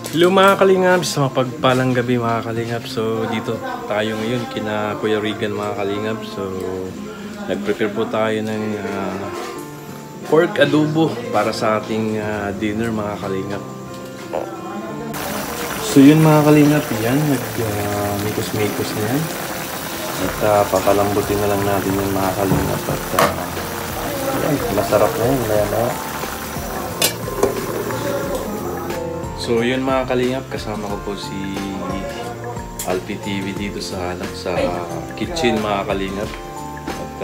Hello mga kalingap, sa mapagpalang gabi mga kalingap. So dito tayo ngayon kina Kuya Regan mga kalingap. So nag-prepare po tayo ng pork adobo para sa ating dinner mga kalingap. So yun mga kalingap, yan nag-mikos-mikos na yan. At papalambutin na lang natin yung mga kalingap. At yan, masarap na yan. So yun mga kalingap, kasama ko po si Alpi TV dito sa kitchen mga kalingap. At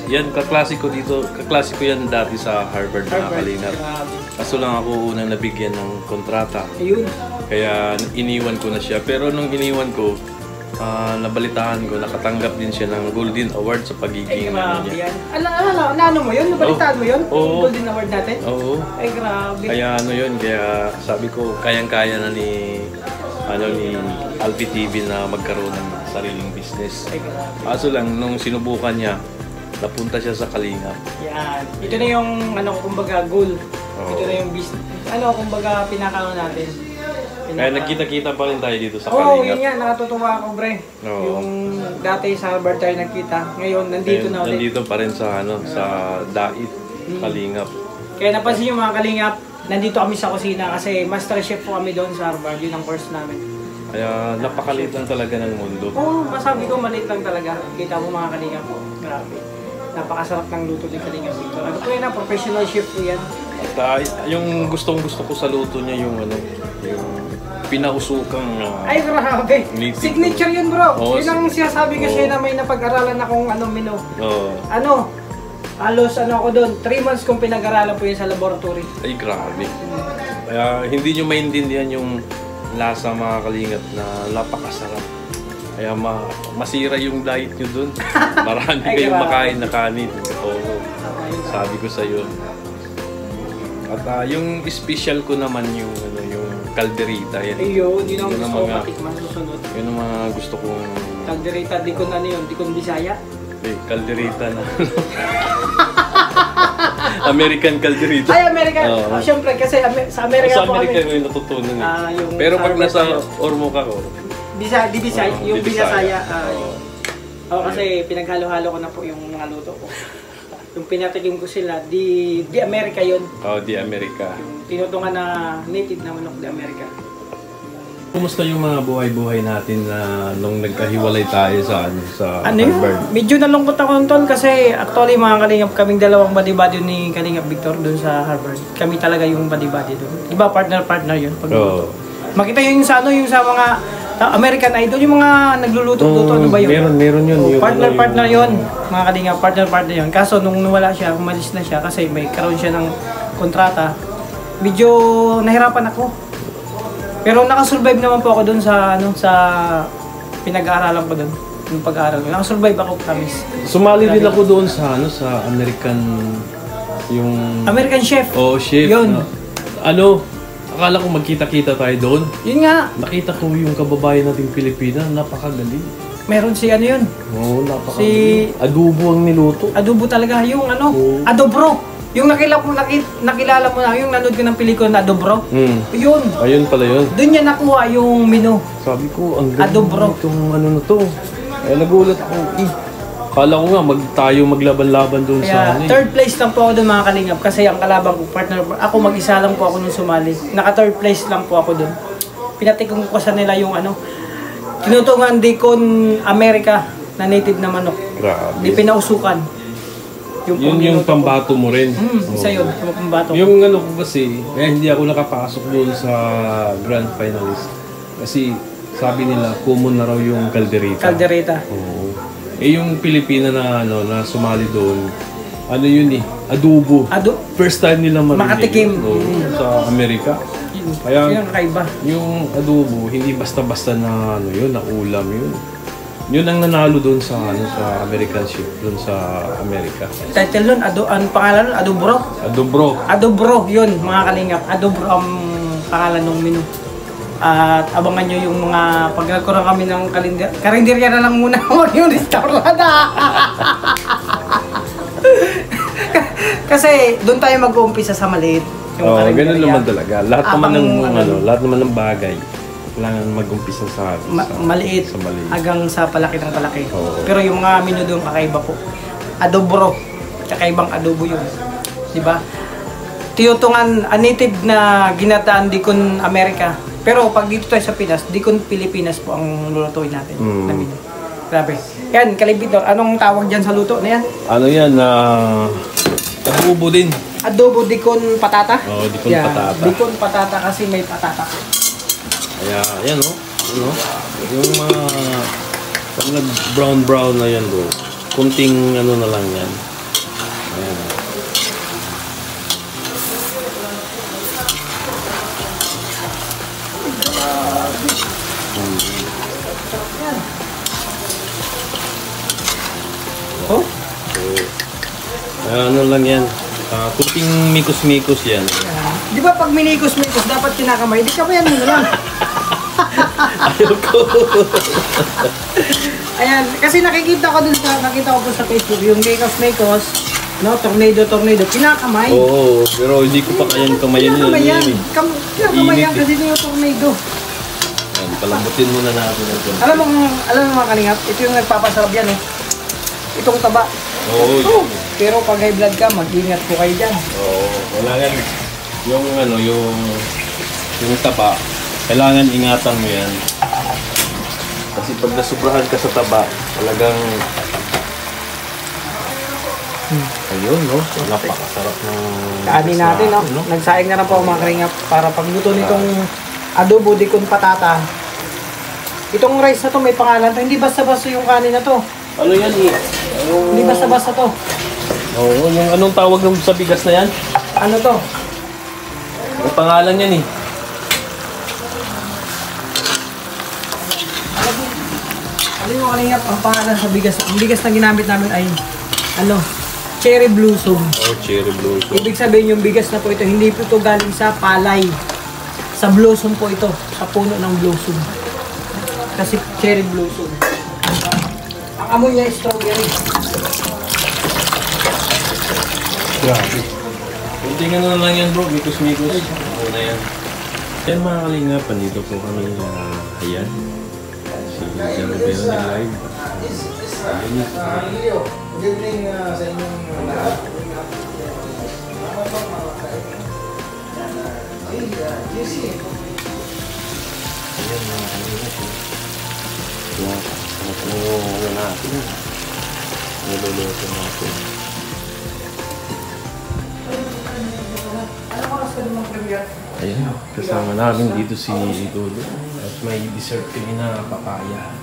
yan, kaklasiko dito, kaklasiko yan dati sa Harvard mga kalingap. Kaso lang ako unang nabigyan ng kontrata. Kaya iniwan ko na siya. Pero nung iniwan ko, nabalitaan ko, nakatanggap din siya ng Golden Award sa pagiging niya. Ano mo yun? Nabalitaan mo yun? Oo. Golden Award natin? Oo. Ay, grabe. Kaya yun, kaya sabi ko, kayang-kaya na ni Alpi TV na magkaroon ng sariling business. Ay, grabe. Kaso lang, nung sinubukan niya, napunta siya sa Kalingap. Yan. Ito na yung, kumbaga, goal. Oo. Ito na yung business. Kumbaga, pinakaano natin. Kaya nagkita-kita pa rin tayo dito sa Oo, Kalingap. yun nga, nakatutuwa ako, bre. Oo. Yung dati sa Harvard tayo nagkita, ngayon nandito na ulit. Nandito pa rin sa Dait, Kalingap. Kaya napansin yung mga Kalingap, nandito kami sa kusina kasi master chef po kami doon sa Harvard, yun ang course namin. Kaya napakaliit lang talaga ng mundo. Oo, masabi ko maliit lang talaga. Kita mo mga Kalingap po, grabe. Napakasarap ng luto ni Kalingap dito. Ano po yan, professional chef po yan. At yung gustong-gusto ko sa luto niya yung yung pinahusukang ay, grabe. Signature yun, bro. Oo, yun ang sinasabi kasi na may napag-aralan akong menu. Oo. Halos ako doon, 3 months kong pinag-aralan po yun sa laboratory. Ay, grabe. Kaya hindi nyo maintindihan yung lasa mga kalingap na napakasarap. Kaya masira yung diet nyo dun. Marami kayong makain na kanin. Oo. Sabi ko sa'yo. At yung special ko naman yung kalderita. Yan. Ayun, yun ang gusto ko matikman susunod. Yun ang mga gusto kong... Kalderita, di ko Bisaya? Eh, kalderita na. American kalderita. Ay, American. Siyempre, kasi sa Amerika sa po Amerika kami. yung natutunan eh. Yung pero pag nasa Ormoc ako, Bisaya, yung Bisaya. Oo. Kasi pinaghalo-halo ko na po yung mga luto ko. Yung pinatikim ko sila, di Amerika yun. di Amerika. Yung tinutungan na native na manok di Amerika. Kumusta yung mga buhay-buhay natin na nung nagkahiwalay tayo sa Harvard? Medyo nalungkot ako tol kasi actually mga Kalingap, kaming dalawang buddy-buddy ni Kalingap Victor doon sa Harvard. Kami talaga yung buddy-buddy doon. Diba partner-partner yun? Makita yung sa mga American Idol, yung mga nagluluto-luto, ano ba yun? Meron yun. Partner-partner yun, mga Kalingap, partner-partner yun. Kaso nung nawala siya, umalis na siya kasi may karoon siya ng kontrata, medyo nahirapan ako. Pero nakasurvive naman po ako doon sa pinag-aaralan ko doon, yung pag-aaral ko. Nakasurvive ako, promise. Sumali din ako doon sa American Chef. Oh, chef. Yun. Akala ko magkita-kita tayo doon. Yun nga. Nakita ko yung kababayan nating Pilipina, napakagaling. Meron si yun. Oo, napakagaling. Adobo ang niluto. Adobo talaga, yung adobro. Yung nakilala mo na, yung nanood ko ng pelikula na Adobro. Yun. Ayun pala yun. Doon niya nakuha yung menu. Sabi ko, ang galing Adobro. itong na to. Kaya nagulat ako. Kala ko nga tayo maglaban-laban doon sa third place lang po ako doon mga Kalingap kasi ang kalabang ko partner ako mag-isa lang po ako nung sumali. Naka third place lang po ako doon. Pinatikom ko sa nila yung tinutungan Dicon America na native na manok. Grabe. Di pinausukan. Yung pambato mo rin. Isa yun, yung pambato. Yung ko kasi, hindi ako nakapasok doon sa grand finalist. Kasi sabi nila, common na raw yung kalderita. Oo. Yung Pilipina na sumali doon, yun adobo. First time nila makatikim. Sa Amerika. Kaya yun ang kakaiba. Yung adobo, hindi basta-basta na na ulam yun. Yun ang nanalo doon sa American Chef doon sa Amerika. Title nun, ang pangalan nun, Adobro. Adobro, yun mga Kalingap. Adobro ang pangalan ng menu. At abangan nyo yung mga pag nagkaroon kami ng karinderya na lang muna yung restaurant. Kasi doon tayo mag-uumpisa sa maliit. Oo, ganun karinderya. naman talaga. Lahat naman Abang, ng lahat naman ng bagay kailangan mag-umpisa sa maliit sa maliit. hanggang sa palaki ng palaki. Oo. Pero yung mga menu doon kakaiba po. Adobo, kakaibang adobo yun. Di ba? Tiyutungan, a native na ginataan dikon Amerika. Pero pag dito tayo sa Pinas, dikon Pilipinas po ang lulutuin natin. Mm. Na menu. Grabe. Yan, Kalibidor, anong tawag dyan sa luto na yan? Ano yan na adobo din. Adobo dikon patata? Oo, dikon patata. Dikon patata kasi may patata. Kaya, yan o. Yung mga pag nag-brown na yan bro. Kunting ano na lang yan. Ayan. Oh? Ano lang yan. Kunting mikos-mikos yan. Di ba pag minikos-mikos, dapat kinakamay? Di kamayan mo na lang. Ayaw ko. Ayan, kasi nakita ko po sa Facebook, yung mikos-mikos, no, tornado, kinakamay. Oo, pero hindi ko pa kayang kamayan yun. Kinakamayan. Kinakamayan Init eh. kasi ito yung tornado. Ayan, palambutin muna natin ito. Alam mo mga kalingap, ito yung nagpapasarap yan eh. Itong taba. Oo, Oh, pero pag high blood ka, mag-ingat po kayo dyan. Oo, kailangan yung taba, kailangan ingatan mo yan. Kasi pag nasubrahan ka sa taba, talagang ayun, no? Napakasarap ng Kanin natin, no? Nagsaing na po mga kalingap para pagluto nitong adobo di con patata. Itong rice na to may pangalan to. Hindi basta-basta yung kanin na to. Ano yan eh? Hindi basta-basta to. Oo, yung anong tawag ng sa bigas na yan? Ano to? Ang pangalan yan eh. Alam mo kalingap, ang pangalan sa bigas. Ang bigas na ginamit namin ay cherry blossom. Oh, cherry blossom. Ibig sabihin yung bigas na po ito, hindi po ito galing sa palay. Sa blossom po ito, sa puno ng blossom. Kasi cherry blossom. Ang amoy niya ay strawberry. Grabe. Kunti nga na lang yan bro, mikos-mikos. Ano na yan. Yan mga kalingapan, dito po kami ayan. Si Jano Bell live. Ayan. Good evening sa inyong lahat. Ayan mga kalingapan. Yan, sarap na yung ano natin. Niluluto natin. Ano oras ka naman premiere? Ayan, kasama namin dito si Idolo. At may dessert kami na papaya.